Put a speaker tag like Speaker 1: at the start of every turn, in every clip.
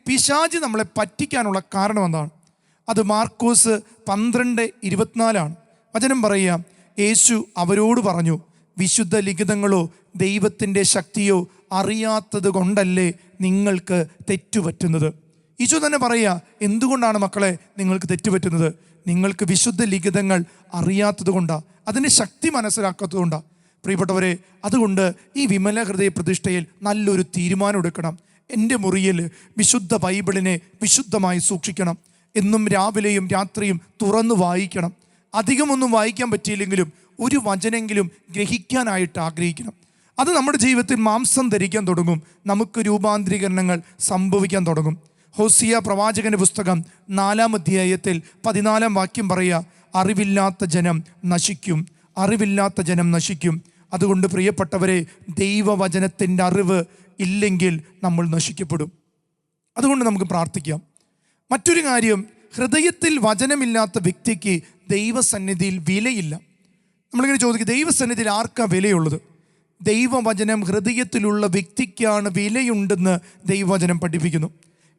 Speaker 1: പിശാച് നമ്മളെ പറ്റിക്കാനുള്ള കാരണം എന്താണ്? അത് മാർക്കോസ് 12:24 വചനം പറയുക, യേശു അവരോട് പറഞ്ഞു, വിശുദ്ധ ലിഖിതങ്ങളോ ദൈവത്തിൻ്റെ ശക്തിയോ അറിയാത്തത് കൊണ്ടല്ലേ നിങ്ങൾക്ക് തെറ്റുപറ്റുന്നത്. ഈശോ തന്നെ പറയുക, എന്തുകൊണ്ടാണ് മക്കളെ നിങ്ങൾക്ക് തെറ്റുപറ്റുന്നത്? നിങ്ങൾക്ക് വിശുദ്ധ ലിഖിതങ്ങൾ അറിയാത്തത് കൊണ്ടാണ്, അതിൻ്റെ ശക്തി മനസ്സിലാക്കാത്തത് കൊണ്ടാണ്. പ്രിയപ്പെട്ടവരെ, അതുകൊണ്ട് ഈ വിമല ഹൃദയ പ്രതിഷ്ഠയിൽ നല്ലൊരു തീരുമാനം എടുക്കണം. എൻ്റെ മുറിയിൽ വിശുദ്ധ ബൈബിളിനെ വിശുദ്ധമായി സൂക്ഷിക്കണം. എന്നും രാവിലെയും രാത്രിയും തുറന്നു വായിക്കണം. അധികമൊന്നും വായിക്കാൻ പറ്റിയില്ലെങ്കിലും ഒരു വചനെങ്കിലും ഗ്രഹിക്കാനായിട്ട് ആഗ്രഹിക്കണം. അത് നമ്മുടെ ജീവിതത്തിൽ മാംസം ധരിക്കാൻ തുടങ്ങും. നമുക്ക് രൂപാന്തരീകരണങ്ങൾ സംഭവിക്കാൻ തുടങ്ങും. ഹോസിയ പ്രവാചകന്റെ പുസ്തകം 4-ാം അധ്യായത്തിൽ 14-ാം വാക്യം പറയുക, അറിവില്ലാത്ത ജനം നശിക്കും, അറിവില്ലാത്ത ജനം നശിക്കും. അതുകൊണ്ട് പ്രിയപ്പെട്ടവരെ, ദൈവവചനത്തിൻ്റെ അറിവ് ഇല്ലെങ്കിൽ നമ്മൾ നശിക്കപ്പെടും. അതുകൊണ്ട് നമുക്ക് പ്രാർത്ഥിക്കാം. മറ്റൊരു കാര്യം, ഹൃദയത്തിൽ വചനമില്ലാത്ത വ്യക്തിക്ക് ദൈവസന്നിധിയിൽ വിലയില്ല. നമ്മളിങ്ങനെ ചോദിക്കും, ദൈവസന്നിധിയിൽ ആർക്കാ വിലയുള്ളത്? ദൈവവചനം ഹൃദയത്തിലുള്ള വ്യക്തിക്കാണ് വിലയുണ്ടെന്ന് ദൈവവചനം പഠിപ്പിക്കുന്നു.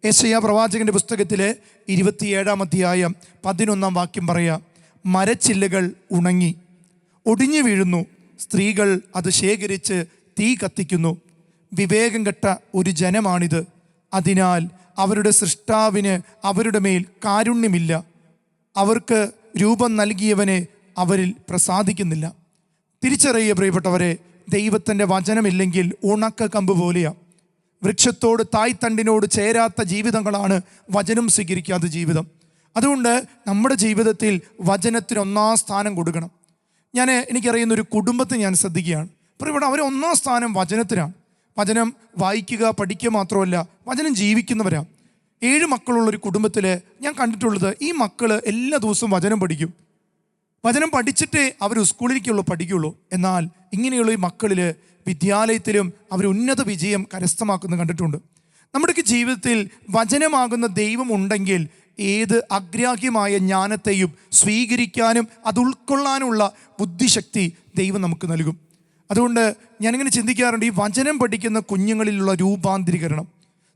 Speaker 1: യെശയ്യാ പ്രവാചകന്റെ പുസ്തകത്തിലെ 27-ാം അധ്യായം 11-ാം വാക്യം പറയുക, മരച്ചില്ലകൾ ഉണങ്ങി ഒടിഞ്ഞു വീഴുന്നു, സ്ത്രീകൾ അത് ശേഖരിച്ച് തീ കത്തിക്കുന്നു. വിവേകം കെട്ട ഒരു ജനമാണിത്, അതിനാൽ അവരുടെ സൃഷ്ടാവിന് അവരുടെ മേൽ കാരുണ്യമില്ല. അവർക്ക് രൂപം നൽകിയവനെ അവരിൽ പ്രസാദിക്കുന്നില്ല. തിരിച്ചറിയുക പ്രിയപ്പെട്ടവരെ, ദൈവത്തിൻ്റെ വചനമില്ലെങ്കിൽ ഉണക്ക കമ്പ് പോലെയാണ്. വൃക്ഷത്തോട് തായ്തണ്ടിനോട് ചേരാത്ത ജീവിതങ്ങളാണ് വചനം സ്വീകരിക്കാത്ത ജീവിതം. അതുകൊണ്ട് നമ്മുടെ ജീവിതത്തിൽ വചനത്തിന് 1-ാം സ്ഥാനം കൊടുക്കണം. എനിക്കറിയുന്ന ഒരു കുടുംബത്തെ ഞാൻ ശ്രദ്ധിക്കുകയാണ്. പ്രിയപ്പെട്ട, അവർ 1-ാം സ്ഥാനം വചനത്തിനാണ്. വചനം വായിക്കുക, പഠിക്കുക മാത്രമല്ല, വചനം ജീവിക്കുന്നവരാണ്. 7 മക്കളുള്ളൊരു കുടുംബത്തിൽ ഞാൻ കണ്ടിട്ടുള്ളത്, ഈ മക്കൾ എല്ലാ ദിവസവും വചനം പഠിക്കും. വചനം പഠിച്ചിട്ടേ അവർ സ്കൂളിലേക്കുള്ളൂ പഠിക്കുകയുള്ളൂ. എന്നാൽ ഇങ്ങനെയുള്ള ഈ മക്കളിൽ വിദ്യാലയത്തിലും അവർ ഉന്നത വിജയം കരസ്ഥമാക്കുന്നത് കണ്ടിട്ടുണ്ട്. നമ്മുടെയൊക്കെ ജീവിതത്തിൽ വചനമാകുന്ന ദൈവം ഉണ്ടെങ്കിൽ ഏത് അഗ്രാഹ്യമായ ജ്ഞാനത്തെയും സ്വീകരിക്കാനും അത് ഉൾക്കൊള്ളാനുമുള്ള ബുദ്ധിശക്തി ദൈവം നമുക്ക് നൽകും. അതുകൊണ്ട് ഞാനിങ്ങനെ ചിന്തിക്കാറുണ്ട്, ഈ വചനം പഠിക്കുന്ന കുഞ്ഞുങ്ങളിലുള്ള രൂപാന്തരീകരണം,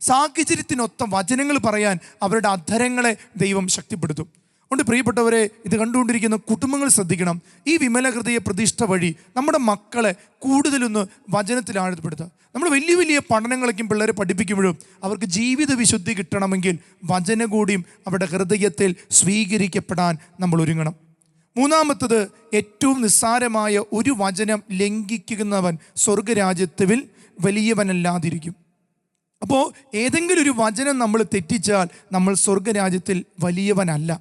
Speaker 1: സാഹചര്യത്തിനൊത്ത വചനങ്ങൾ പറയാൻ അവരുടെ അധരങ്ങളെ ദൈവം ശക്തിപ്പെടുത്തും. അതുകൊണ്ട് പ്രിയപ്പെട്ടവരെ, ഇത് കണ്ടുകൊണ്ടിരിക്കുന്ന കുടുംബങ്ങൾ ശ്രദ്ധിക്കണം. ഈ വിമല ഹൃദയ പ്രതിഷ്ഠ വഴി നമ്മുടെ മക്കളെ കൂടുതലൊന്ന് വചനത്തിൽ ആഴപ്പെടുത്തുക. നമ്മൾ വലിയ വലിയ പഠനങ്ങളൊക്കെയും പിള്ളേരെ പഠിപ്പിക്കുമ്പോഴും അവർക്ക് ജീവിത വിശുദ്ധി കിട്ടണമെങ്കിൽ വചനം കൂടിയും അവരുടെ ഹൃദയത്തിൽ സ്വീകരിക്കപ്പെടാൻ നമ്മൾ ഒരുങ്ങണം. 3-ാമത്തത്, ഏറ്റവും നിസ്സാരമായ ഒരു വചനം ലംഘിക്കുന്നവൻ സ്വർഗരാജ്യത്തിൽ വലിയവനല്ലാതിരിക്കും. അപ്പോൾ ഏതെങ്കിലും ഒരു വചനം നമ്മൾ തെറ്റിച്ചാൽ നമ്മൾ സ്വർഗരാജ്യത്തിൽ വലിയവനല്ല.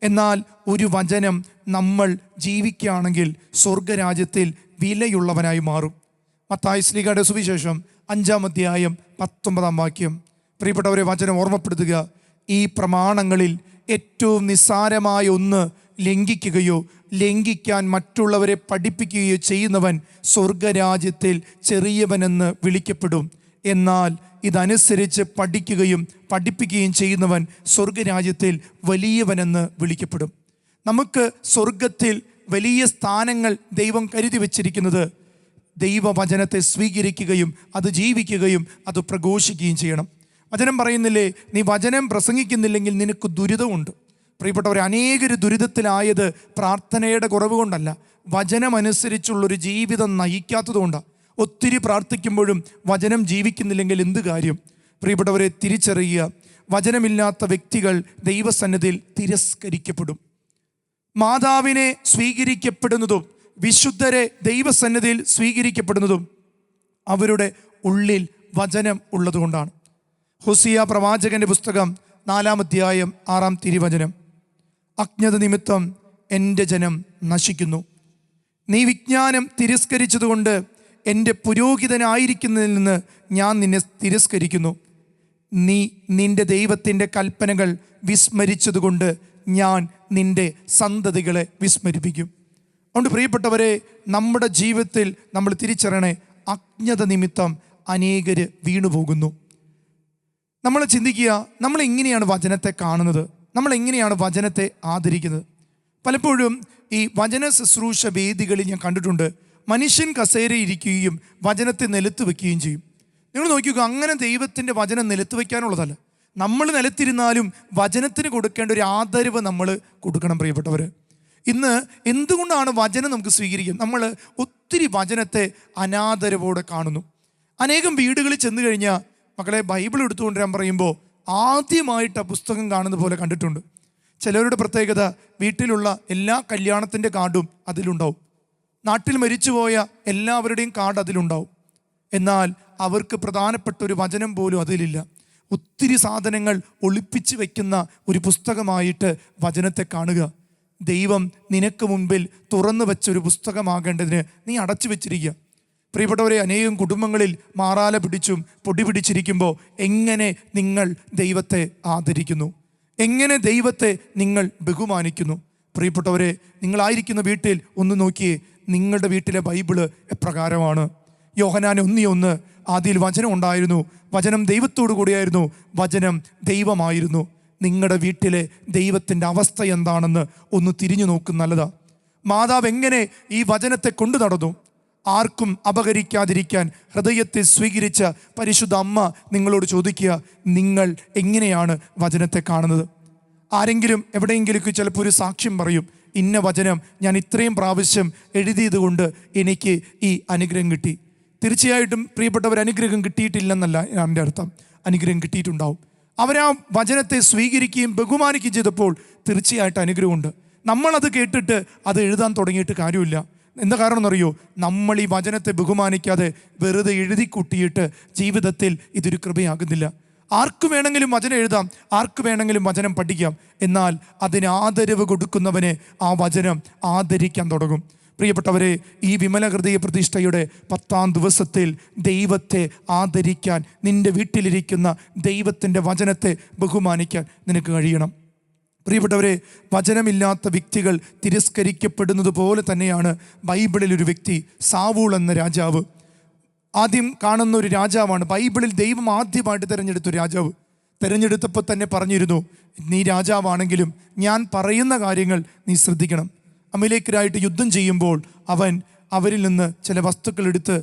Speaker 1: എന്നാൽ ഒരു വചനം നമ്മൾ ജീവിക്കുകയാണെങ്കിൽ സ്വർഗരാജ്യത്തിൽ വിലയുള്ളവനായി മാറും. മത്തായി ശ്ലീഹയുടെ സുവിശേഷം 5-ാം അധ്യായം 19-ാം വാക്യം. പ്രിയപ്പെട്ടവരെ, വചനം ഓർമ്മപ്പെടുത്തുക, ഈ പ്രമാണങ്ങളിൽ ഏറ്റവും നിസ്സാരമായ ഒന്ന് ലംഘിക്കുകയോ ലംഘിക്കാൻ മറ്റുള്ളവരെ പഠിപ്പിക്കുകയോ ചെയ്യുന്നവൻ സ്വർഗരാജ്യത്തിൽ ചെറിയവനെന്ന് വിളിക്കപ്പെടും. എന്നാൽ ഇതനുസരിച്ച് പഠിക്കുകയും പഠിപ്പിക്കുകയും ചെയ്യുന്നവൻ സ്വർഗരാജ്യത്തിൽ വലിയവനെന്ന് വിളിക്കപ്പെടും. നമുക്ക് സ്വർഗത്തിൽ വലിയ സ്ഥാനങ്ങൾ ദൈവം കരുതി വച്ചിരിക്കുന്നത് ദൈവവചനത്തെ സ്വീകരിക്കുകയും അത് ജീവിക്കുകയും അത് പ്രഘോഷിക്കുകയും ചെയ്യണം. വചനം പറയുന്നില്ലേ, നീ വചനം പ്രസംഗിക്കുന്നില്ലെങ്കിൽ നിനക്ക് ദുരിതമുണ്ട്. പ്രിയപ്പെട്ടവർ, അനേകർ ദുരിതത്തിലായത് പ്രാർത്ഥനയുടെ കുറവ് കൊണ്ടല്ല, വചനമനുസരിച്ചുള്ളൊരു ജീവിതം നയിക്കാത്തത് കൊണ്ടാണ്. ഒത്തിരി പ്രാർത്ഥിക്കുമ്പോഴും വചനം ജീവിക്കുന്നില്ലെങ്കിൽ എന്ത് കാര്യം? പ്രിയപ്പെട്ടവരെ, തിരിച്ചറിയുക, വചനമില്ലാത്ത വ്യക്തികൾ ദൈവസന്നിധിയിൽ തിരസ്കരിക്കപ്പെടും. മാതാവിനെ സ്വീകരിക്കപ്പെടുന്നതും വിശുദ്ധരെ ദൈവസന്നിധിയിൽ സ്വീകരിക്കപ്പെടുന്നതും അവരുടെ ഉള്ളിൽ വചനം ഉള്ളതുകൊണ്ടാണ്. ഹോസിയ പ്രവാചകന്റെ പുസ്തകം 4-ാം അധ്യായം 6-ാം തിരുവചനം, അജ്ഞത നിമിത്തം എൻ്റെ ജനം നശിക്കുന്നു. നീ വിജ്ഞാനം തിരസ്കരിച്ചതുകൊണ്ട് എൻ്റെ പുരോഹിതനായിരിക്കുന്നതിൽ നിന്ന് ഞാൻ നിന്നെ തിരസ്കരിക്കുന്നു. നീ നിൻ്റെ ദൈവത്തിൻ്റെ കൽപ്പനകൾ വിസ്മരിച്ചതുകൊണ്ട് ഞാൻ നിൻ്റെ സന്തതികളെ വിസ്മരിപ്പിക്കും. അതുകൊണ്ട് പ്രിയപ്പെട്ടവരെ, നമ്മുടെ ജീവിതത്തിൽ നമ്മൾ തിരിച്ചറിയണേ, അജ്ഞത നിമിത്തം അനേകർ വീണുപോകുന്നു. നമ്മൾ ചിന്തിക്കുക, നമ്മൾ എങ്ങനെയാണ് വചനത്തെ കാണുന്നത്, നമ്മൾ എങ്ങനെയാണ് വചനത്തെ ആദരിക്കുന്നത്? പലപ്പോഴും ഈ വചന ശുശ്രൂഷ വേദികളിൽ ഞാൻ കണ്ടിട്ടുണ്ട്, മനുഷ്യൻ കസേരയിരിക്കുകയും വചനത്തെ നിലത്ത് വയ്ക്കുകയും ചെയ്യും. നിങ്ങൾ നോക്കിക്കുക, അങ്ങനെ ദൈവത്തിൻ്റെ വചനം നിലത്ത് വയ്ക്കാനുള്ളതല്ല. നമ്മൾ നിലത്തിരുന്നാലും വചനത്തിന് കൊടുക്കേണ്ട ഒരു ആദരവ് നമ്മൾ കൊടുക്കണം പ്രിയപ്പെട്ടവർ. ഇന്ന് എന്തുകൊണ്ടാണ് വചനം നമുക്ക് സ്വീകരിക്കുക? നമ്മൾ ഒത്തിരി വചനത്തെ അനാദരവോടെ കാണുന്നു. അനേകം വീടുകളിൽ ചെന്ന് കഴിഞ്ഞാൽ മക്കളെ ബൈബിൾ എടുത്തുകൊണ്ടുവരാൻ പറയുമ്പോൾ ആദ്യമായിട്ട് ആ പുസ്തകം കാണുന്ന പോലെ കണ്ടിട്ടുണ്ട്. ചിലവരുടെ പ്രത്യേകത, വീട്ടിലുള്ള എല്ലാ കല്യാണത്തിൻ്റെ കാർഡും അതിലുണ്ടാവും, നാട്ടിൽ മരിച്ചുപോയ എല്ലാവരുടെയും കാർഡ് അതിലുണ്ടാവും. എന്നാൽ അവർക്ക് പ്രധാനപ്പെട്ട ഒരു വചനം പോലും അതിലില്ല. ഒത്തിരി സാധനങ്ങൾ ഒളിപ്പിച്ച് വയ്ക്കുന്ന ഒരു പുസ്തകമായിട്ട് വചനത്തെ കാണുക. ദൈവം നിനക്ക് മുമ്പിൽ തുറന്നു വെച്ചൊരു പുസ്തകമാകേണ്ടതിന് നീ അടച്ചു വെച്ചിരിക്കുക. പ്രിയപ്പെട്ടവരെ, അനേകം കുടുംബങ്ങളിൽ മാറാല പിടിച്ചും പൊടി പിടിച്ചിരിക്കുമ്പോൾ എങ്ങനെ നിങ്ങൾ ദൈവത്തെ ആദരിക്കുന്നു? എങ്ങനെ ദൈവത്തെ നിങ്ങൾ ബഹുമാനിക്കുന്നു? പ്രിയപ്പെട്ടവരെ, നിങ്ങളായിരിക്കുന്ന വീട്ടിൽ ഒന്ന് നോക്കിയേ, നിങ്ങളുടെ വീട്ടിലെ ബൈബിള് എപ്രകാരമാണ്? യോഹന്നാൻ 1:1, ആദിയിൽ വചനം ഉണ്ടായിരുന്നു, വചനം ദൈവത്തോടു കൂടിയായിരുന്നു, വചനം ദൈവമായിരുന്നു. നിങ്ങളുടെ വീട്ടിലെ ദൈവത്തിൻ്റെ അവസ്ഥ എന്താണെന്ന് ഒന്ന് തിരിഞ്ഞു നോക്കും നല്ലതാ. മാതാവ് എങ്ങനെ ഈ വചനത്തെ കൊണ്ടു നടന്നു? ആർക്കും അപകരിക്കാതിരിക്കാൻ ഹൃദയത്തെ സ്വീകരിച്ച പരിശുദ്ധ അമ്മ നിങ്ങളോട് ചോദിക്കുക, നിങ്ങൾ എങ്ങനെയാണ് വചനത്തെ കാണുന്നത്? ആരെങ്കിലും എവിടെയെങ്കിലും ചിലപ്പോൾ ഒരു സാക്ഷ്യം പറയും, ഇന്ന വചനം ഞാൻ ഇത്രയും പ്രാവശ്യം എഴുതിയത് കൊണ്ട് എനിക്ക് ഈ അനുഗ്രഹം കിട്ടി. തീർച്ചയായിട്ടും പ്രിയപ്പെട്ടവർ, അനുഗ്രഹം കിട്ടിയിട്ടില്ലെന്നല്ല എൻ്റെ അർത്ഥം, അനുഗ്രഹം കിട്ടിയിട്ടുണ്ടാവും. അവരാ വചനത്തെ സ്വീകരിക്കുകയും ബഹുമാനിക്കുകയും ചെയ്തപ്പോൾ തീർച്ചയായിട്ടും അനുഗ്രഹമുണ്ട്. നമ്മളത് കേട്ടിട്ട് അത് എഴുതാൻ തുടങ്ങിയിട്ട് കാര്യമില്ല. എന്താ കാരണം എന്നറിയോ? നമ്മൾ ഈ വചനത്തെ ബഹുമാനിക്കാതെ വെറുതെ എഴുതി കൂട്ടിയിട്ട് ജീവിതത്തിൽ ഇതൊരു കൃപയാകുന്നില്ല. ആർക്ക് വേണമെങ്കിലും വചനം എഴുതാം, ആർക്ക് വേണമെങ്കിലും വചനം പഠിക്കാം. എന്നാൽ അതിന് ആദരവ് കൊടുക്കുന്നവനെ ആ വചനം ആദരിക്കാൻ തുടങ്ങും. പ്രിയപ്പെട്ടവരെ, ഈ വിമല ഹൃദയ പ്രതിഷ്ഠയുടെ 10ാം ദിവസത്തിൽ ദൈവത്തെ ആദരിക്കാൻ, നിൻ്റെ വീട്ടിലിരിക്കുന്ന ദൈവത്തിൻ്റെ വചനത്തെ ബഹുമാനിക്കാൻ നിനക്ക് കഴിയണം. പ്രിയപ്പെട്ടവരെ, വചനമില്ലാത്ത വ്യക്തികൾ തിരസ്കരിക്കപ്പെടുന്നത് പോലെ തന്നെയാണ് ബൈബിളിലൊരു വ്യക്തി, സാവൂൾ എന്ന രാജാവ്. ആദ്യം കാണുന്ന ഒരു രാജാവാണ്. ബൈബിളിൽ ദൈവം ആദ്യമായിട്ട് തിരഞ്ഞെടുത്തൊരു രാജാവ്. തിരഞ്ഞെടുത്തപ്പോൾ തന്നെ പറഞ്ഞിരുന്നു, നീ രാജാവാണെങ്കിലും ഞാൻ പറയുന്ന കാര്യങ്ങൾ നീ ശ്രദ്ധിക്കണം. അമലേക്കരായിട്ട് യുദ്ധം ചെയ്യുമ്പോൾ അവരിൽ നിന്ന് ചില വസ്തുക്കൾ എടുത്ത്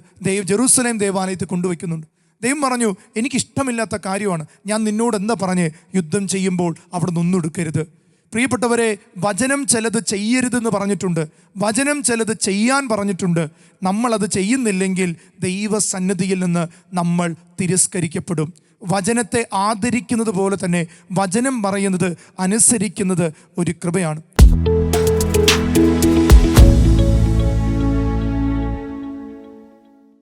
Speaker 1: ജെറൂസലേം ദേവാലയത്തിൽ കൊണ്ടുവയ്ക്കുന്നുണ്ട്. ദൈവം പറഞ്ഞു, എനിക്കിഷ്ടമില്ലാത്ത കാര്യമാണ്, ഞാൻ നിന്നോട് എന്താ പറഞ്ഞ് യുദ്ധം ചെയ്യുമ്പോൾ അവിടെ നിന്നൊന്നും എടുക്കരുത്. പ്രിയപ്പെട്ടവരെ, വചനം ചിലത് ചെയ്യരുതെന്ന് പറഞ്ഞിട്ടുണ്ട്, വചനം ചിലത് ചെയ്യാൻ പറഞ്ഞിട്ടുണ്ട്. നമ്മളത് ചെയ്യുന്നില്ലെങ്കിൽ ദൈവസന്നിധിയിൽ നിന്ന് നമ്മൾ തിരസ്കരിക്കപ്പെടും. വചനത്തെ ആദരിക്കുന്നത് പോലെ തന്നെ വചനം പറയുന്നത് അനുസരിക്കുന്നത് ഒരു കൃപയാണ്.